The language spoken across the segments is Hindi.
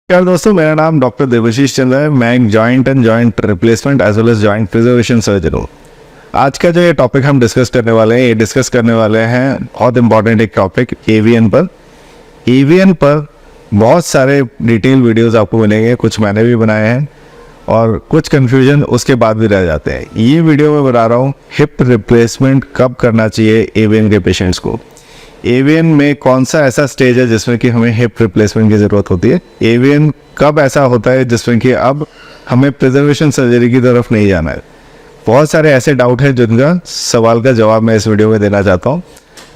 नमस्कार दोस्तों, मेरा नाम डॉक्टर देवाशीष चंद्र है। मैं एक joint and joint replacement as well as joint preservation surgeon हूँ। आज का जो ये टॉपिक हम डिस्कस करने वाले हैं, ये डिस्कस करने वाले हैं बहुत इंपॉर्टेंट एक टॉपिक एवीएन पर। एवीएन पर बहुत सारे डिटेल वीडियोस आपको मिलेंगे, कुछ मैंने भी बनाए हैं और कुछ कन्फ्यूजन उसके बाद भी रह जाते हैं। ये वीडियो में बता रहा हूँ हिप रिप्लेसमेंट कब करना चाहिए एवीएन के पेशेंट्स को। एवीएन में कौन सा ऐसा स्टेज है जिसमें कि हमें हिप रिप्लेसमेंट की ज़रूरत होती है। एवीएन कब ऐसा होता है जिसमें कि अब हमें प्रिजर्वेशन सर्जरी की तरफ नहीं जाना है। बहुत सारे ऐसे डाउट हैं जिनका सवाल का जवाब मैं इस वीडियो में देना चाहता हूँ।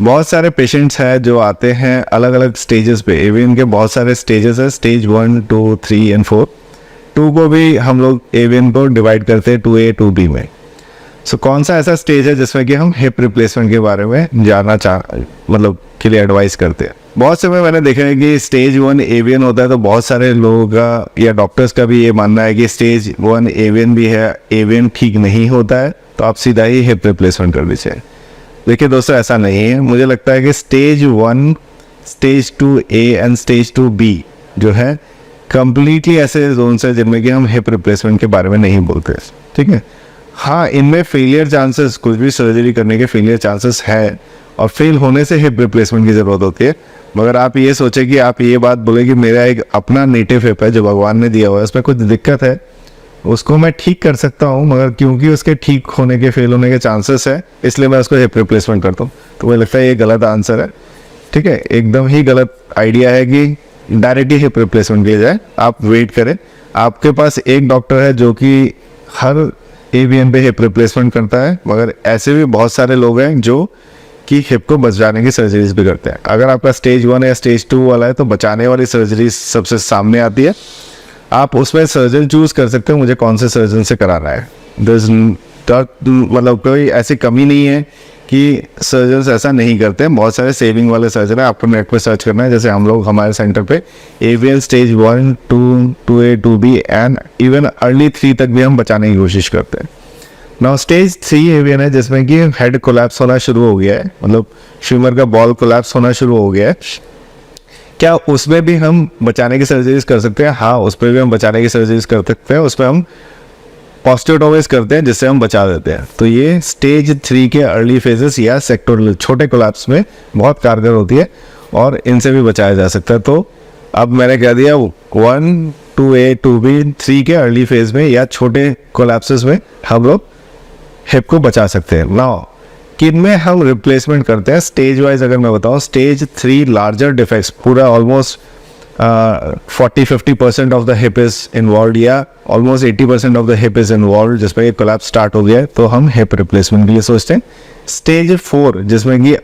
बहुत सारे पेशेंट्स हैं जो आते हैं अलग अलग स्टेजेस पे। एवीएन के बहुत सारे स्टेजेस हैं, स्टेज 1, 2, 3 एंड 4। 2 को भी हम लोग एवीएन को डिवाइड करते हैं 2A 2B में। कौन सा ऐसा स्टेज है जिसमें कि हम हिप रिप्लेसमेंट के बारे में जानना मतलब के लिए एडवाइस करते हैं। बहुत समय मैंने देखा है कि स्टेज 1 एवीएन होता है, तो बहुत सारे लोगों का या डॉक्टर्स का भी ये मानना है कि स्टेज 1 एवीएन भी है, एवीएन ठीक नहीं होता है तो आप सीधा ही हिप रिप्लेसमेंट कर दीजिए। देखिए दोस्तों, ऐसा नहीं है। मुझे लगता है कि stage 1, stage 2A and stage 2B जो है कम्प्लीटली ऐसे जोन्स है जिनमें कि हम हिप रिप्लेसमेंट के बारे में नहीं बोलते। ठीक है, हाँ, इनमें फेलियर चांसेस, कुछ भी सर्जरी करने के फेलियर चांसेस है और फेल होने से हिप रिप्लेसमेंट की ज़रूरत होती है। मगर आप ये सोचें कि आप ये बात बोले कि मेरा एक अपना नेटिव हिप है जो भगवान ने दिया हुआ है, उसमें कुछ दिक्कत है, उसको मैं ठीक कर सकता हूँ, मगर क्योंकि उसके ठीक होने के फेल होने के चांसेस है इसलिए मैं उसको हिप रिप्लेसमेंट करता हूँ। तो मुझे लगता है ये गलत आंसर है। ठीक है, एकदम ही गलत आइडिया है कि डायरेक्टली हिप रिप्लेसमेंट किया जाए। आप वेट करें, आपके पास एक डॉक्टर है जो कि हर एवीएन पे हिप रिप्लेसमेंट करता है, मगर ऐसे भी बहुत सारे लोग हैं जो कि हिप को बचाने की सर्जरीज भी करते हैं। अगर आपका स्टेज 1 या स्टेज 2 वाला है तो बचाने वाली सर्जरी सबसे सामने आती है। आप उसमें सर्जन चूज कर सकते हो मुझे कौन से सर्जन से कराना है। मतलब कोई ऐसी कमी नहीं है कि सर्जन्स ऐसा नहीं करते हैं। बहुत सारे सेविंग वाले सर्जन है, आपको नेट पे सर्च करना है। जैसे हम लोग हमारे सेंटर पे AVN stage 1, 2, 2A 2B and even early 3 तक भी हम बचाने की कोशिश करते हैं। नाउ स्टेज 3 एवीएन है जिसमें कि हेड कोलैप्स होना शुरू हो गया है, मतलब फ्यूमर का बॉल कोलैप्स होना शुरू हो गया है। क्या उसमें भी हम बचाने की सर्जरीज कर सकते हैं? हाँ, उस पर भी हम बचाने की सर्जरीज कर सकते हैं। उसमें हम ऑस्टियोटोमीज करते हैं जिससे हम बचा देते हैं। तो ये स्टेज 3 के अर्ली फेजेस या सेक्टोरल छोटे कोलैप्स में बहुत कारगर होती है और इनसे भी बचाया जा सकता है। तो अब मैंने कह दिया 1, 2A 2B 3 के अर्ली फेज में या छोटे कोलैप्सेस में हम लोग हिप को बचा सकते हैं। नाउ किन में हम रिप्लेसमेंट करते हैं स्टेज वाइज अगर मैं बताऊं, स्टेज 3 लार्जर डिफेक्ट्स, पूरा almost 40-50% of the hip is involve या almost 80% of the hip is involve, जिसमें ये कोलैप्स स्टार्ट हो गया है, तो हम हिप रिप्लेसमेंट के लिए सोचते हैं। स्टेज 4 जिसमें कि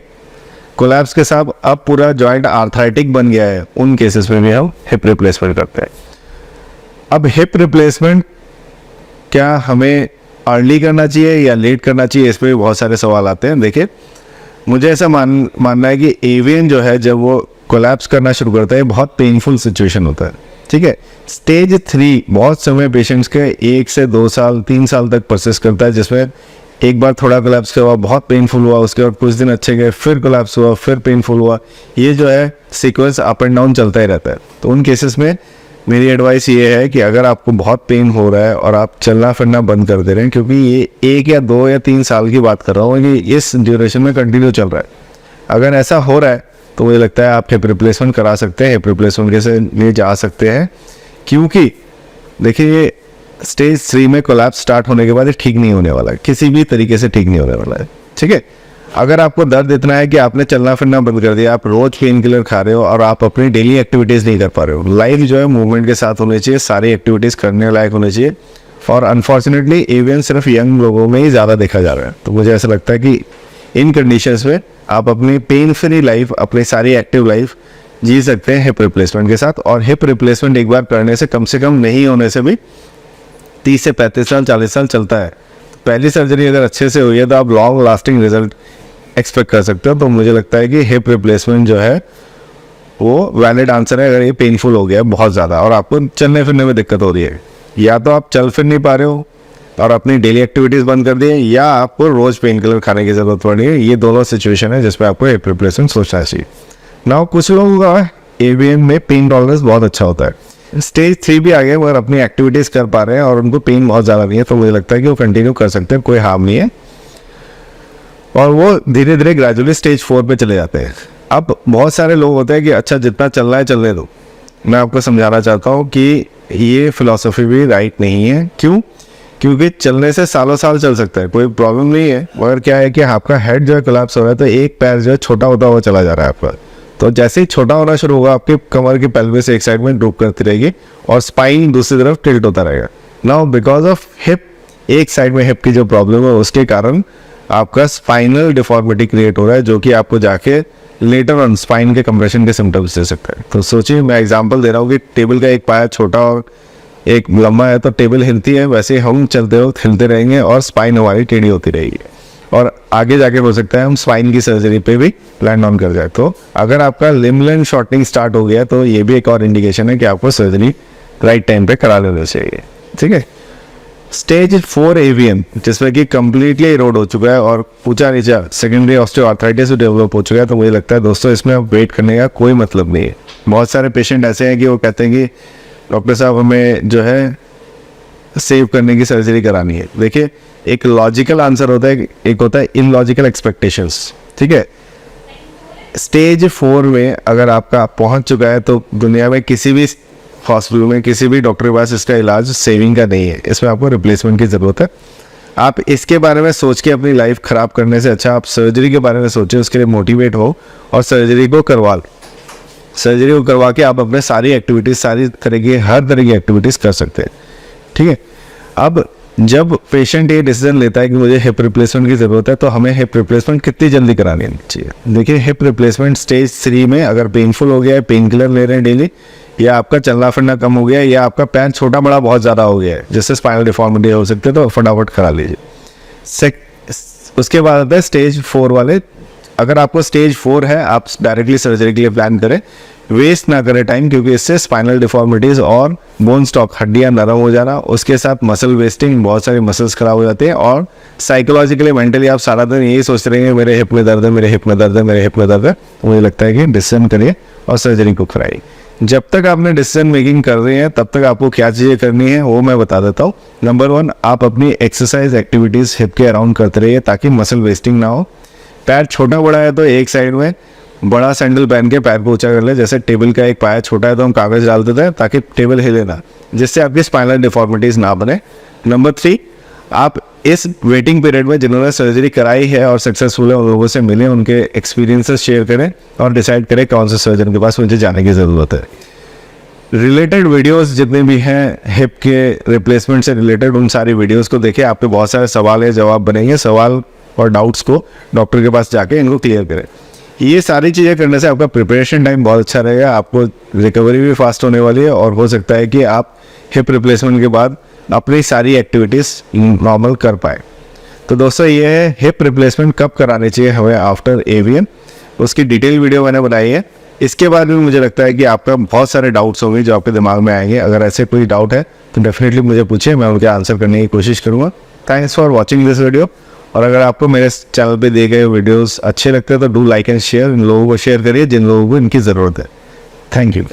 कोलैप्स के साथ अब पूरा जॉइंट आर्थराइटिक बन गया है, उन केसेस में भी हम हिप रिप्लेसमेंट करते हैं। अब हिप रिप्लेसमेंट क्या हमें अर्ली करना चाहिए या लेट करना चाहिए, इस पर भी बहुत सारे सवाल आते हैं। देखिए, मुझे ऐसा मानना है कि एवीएन जो है जब वो कोलैप्स करना शुरू करता है बहुत पेनफुल सिचुएशन होता है। ठीक है, स्टेज 3 बहुत समय पेशेंट्स के 1 से 2 साल 3 साल तक परसिस्ट करता है, जिसमें एक बार थोड़ा कोलैप्स हुआ, बहुत पेनफुल हुआ, उसके बाद कुछ दिन अच्छे गए, फिर कोलैप्स हुआ, फिर पेनफुल हुआ। ये जो है सीक्वेंस अप एंड डाउन चलता ही रहता है। तो उन केसेस में मेरी एडवाइस ये है कि अगर आपको बहुत पेन हो रहा है और आप चलना फिरना बंद कर दे रहे हैं, क्योंकि ये 1 या 2 या 3 साल की बात कर रहा हूँ कि इस ड्यूरेशन में कंटिन्यू चल रहा है, अगर ऐसा हो रहा है तो मुझे लगता है आप हिप रिप्लेसमेंट करा सकते हैं, हिप रिप्लेसमेंट के से लिए जा सकते हैं। क्योंकि देखिए, ये स्टेज 3 में कोलैप्स स्टार्ट होने के बाद ये ठीक नहीं होने वाला है, किसी भी तरीके से ठीक नहीं होने वाला है। ठीक है, अगर आपको दर्द इतना है कि आपने चलना फिरना बंद कर दिया, आप रोज पेन किलर खा रहे हो और आप अपनी डेली एक्टिविटीज़ नहीं कर पा रहे हो, लाइफ जो है मूवमेंट के साथ होनी चाहिए, सारी एक्टिविटीज़ करने लायक होनी चाहिए। और अनफॉर्चुनेटली एवीएन सिर्फ यंग लोगों में ही ज़्यादा देखा जा रहा है। तो मुझे ऐसा लगता है कि इन कंडीशंस में आप अपनी पेन फ्री लाइफ, अपनी सारी एक्टिव लाइफ जी सकते हैं हिप रिप्लेसमेंट के साथ। और हिप रिप्लेसमेंट एक बार करने से कम नहीं होने से भी 30 से 35 साल 40 साल चलता है। पहली सर्जरी अगर अच्छे से हुई है तो आप लॉन्ग लास्टिंग रिजल्ट एक्सपेक्ट कर सकते हो। तो मुझे लगता है कि हिप रिप्लेसमेंट जो है वो वैलिड आंसर है अगर ये पेनफुल हो गया है बहुत ज़्यादा और आपको चलने फिरने में दिक्कत हो रही है। या तो आप चल फिर नहीं पा रहे हो और अपनी डेली एक्टिविटीज़ बंद कर दिए, या आपको रोज़ पेन किलर खाने की ज़रूरत पड़ रही है। ये दोनों सिचुएशन है जिसपे आपको हिप रिप्लेसमेंट सोचना चाहिए। नाउ कुछ लोगों का एवीएन में पेन टॉलरेंस बहुत अच्छा होता है। स्टेज 3 भी आ गए मगर अपनी एक्टिविटीज़ कर पा रहे हैं और उनको पेन बहुत ज़्यादा नहीं है, तो मुझे लगता है कि वो कंटिन्यू कर सकते हैं, कोई हार्म नहीं है, और वो धीरे धीरे ग्रेजुअली स्टेज 4 पे चले जाते हैं। अब बहुत सारे लोग होते हैं कि अच्छा जितना चल रहा है चलने दो। मैं आपको समझाना चाहता हूँ कि ये फिलॉसफी भी राइट नहीं है। क्यों? क्योंकि चलने से सालों साल चल सकता है, कोई प्रॉब्लम नहीं है, मगर क्या है कि आपका हेड जो है कोलैप्स हो रहा है तो एक पैर जो है छोटा होता हुआ चला जा रहा है आपका। तो जैसे ही छोटा होना शुरू होगा आपके कमर की पेल्विस एक साइड में ड्रूप करती रहेगी और स्पाइन दूसरी तरफ टिल्ट होता रहेगा। नाउ बिकॉज ऑफ हिप, एक साइड में हिप की जो प्रॉब्लम है उसके कारण आपका स्पाइनल डिफॉर्मिटी क्रिएट हो रहा है, जो कि आपको जाके लेटर ऑन स्पाइन के कंप्रेशन के सिम्टम्स दे सकता है। तो सोचिए, मैं एग्जांपल दे रहा हूँ कि टेबल का एक पाया छोटा और एक लंबा है तो टेबल हिलती है, वैसे हम चलते वक्त हिलते रहेंगे और स्पाइन हमारी टेढ़ी होती रहेगी, और आगे जाके हो सकता है हम स्पाइन की सर्जरी पे भी लैंड ऑन कर जाए। तो अगर आपका लिम्ब लेंथ शॉर्टनिंग स्टार्ट हो गया तो ये भी एक और इंडिकेशन है कि आपको सर्जरी राइट टाइम पे करा लेना चाहिए। ठीक है। स्टेज 4 AVM, जिसमें कि कम्प्लीटली इरोड हो चुका है और ऊंचा नीचा सेकेंडरी ऑस्टियोआर्थराइटिस भी डेवलप हो चुका है, तो मुझे लगता है दोस्तों इसमें अब वेट करने का कोई मतलब नहीं है। बहुत सारे पेशेंट ऐसे हैं कि वो कहते हैं कि डॉक्टर साहब हमें जो है सेव करने की सर्जरी करानी है। देखिए, एक लॉजिकल आंसर होता है, एक होता है इलॉजिकल एक्सपेक्टेशंस। ठीक है। स्टेज 4 में अगर आपका पहुंच चुका है तो दुनिया में किसी भी हॉस्पिटल में किसी भी डॉक्टर के पास इसका इलाज सेविंग का नहीं है, इसमें आपको रिप्लेसमेंट की ज़रूरत है। आप इसके बारे में सोच के अपनी लाइफ ख़राब करने से अच्छा आप सर्जरी के बारे में सोचें, उसके लिए मोटिवेट हो और सर्जरी को करवा लो। सर्जरी को करवा के आप अपने सारी एक्टिविटीज़, सारी तरह की हर तरह की एक्टिविटीज़ कर सकते हैं। ठीक है। अब जब पेशेंट ये डिसीजन लेता है कि मुझे हिप रिप्लेसमेंट की ज़रूरत है, तो हमें हिप रिप्लेसमेंट कितनी जल्दी करानी चाहिए। देखिए, हिप रिप्लेसमेंट स्टेज 3 में अगर पेनफुल हो गया है, पेन किलर ले रहे हैं डेली, या आपका चलना फिरना कम हो गया है, या आपका पैर छोटा बड़ा बहुत ज़्यादा हो गया है जिससे स्पाइनल डिफॉर्मिटी हो सकती है, तो फटाफट करा लीजिए। उसके बाद आता है स्टेज 4 वाले। अगर आपको स्टेज 4 है, आप डायरेक्टली सर्जरी के लिए प्लान करें, वेस्ट ना करें टाइम, क्योंकि इससे स्पाइनल डिफॉर्मिटीज़ और बोन स्टॉक, हड्डियां नरम हो जाना, उसके साथ मसल वेस्टिंग, बहुत सारे मसल्स खराब हो जाते हैं, और साइकोलॉजिकली मेंटली आप सारा दिन यही सोचते रहेंगे मेरे हिप में दर्द है, मेरे हिप में दर्द है, मेरे हिप में दर्द है। तो मुझे लगता है कि डिसीजन करिए और सर्जरी को कराइए। जब तक आपने डिसीजन मेकिंग कर रहे हैं तब तक आपको क्या चीज़ें करनी है वो मैं बता देता हूँ। नंबर 1, आप अपनी एक्सरसाइज एक्टिविटीज़ हिप के अराउंड करते रहिए ताकि मसल वेस्टिंग ना हो। पैर छोटा बड़ा है तो एक साइड में बड़ा सैंडल पहन के पैर को ऊंचा कर ले। जैसे टेबल का एक पाया छोटा है तो हम कागज़ डाल देते हैं ताकि टेबल हिले ना, जिससे आपकी स्पाइनल डिफॉर्मिटीज़ ना बने। नंबर 3, आप इस वेटिंग पीरियड में जिन्होंने सर्जरी कराई है और सक्सेसफुल है उन लोगों से मिलें, उनके एक्सपीरियंसेस शेयर करें और डिसाइड करें कौन से सर्जन के पास मुझे जाने की ज़रूरत है। रिलेटेड वीडियोस जितने भी हैं हिप के रिप्लेसमेंट से रिलेटेड, उन सारी वीडियोस को देखिए। आपके बहुत सारे सवाल है, जवाब बनेंगे। सवाल और डाउट्स को डॉक्टर के पास जाके इनको क्लियर करें। ये सारी चीज़ें करने से आपका प्रिपरेशन टाइम बहुत अच्छा रहेगा, आपको रिकवरी भी फास्ट होने वाली है, और हो सकता है कि आप हिप रिप्लेसमेंट के बाद अपनी सारी एक्टिविटीज़ नॉर्मल कर पाए। तो दोस्तों, ये है हिप रिप्लेसमेंट कब करानी चाहिए हमें आफ्टर AVM, उसकी डिटेल वीडियो मैंने बनाई है। इसके बाद भी मुझे लगता है कि आपका बहुत सारे डाउट्स होंगे जो आपके दिमाग में आएंगे। अगर ऐसे कोई डाउट है तो डेफिनेटली मुझे पूछिए, मैं उनके आंसर करने की कोशिश करूँगा। Thanks for watching this video. और अगर आपको मेरे चैनल पे दिए गए वीडियोस अच्छे लगते हैं तो डू लाइक एंड शेयर। इन लोगों को शेयर करिए जिन लोगों को इनकी ज़रूरत है। Thank you.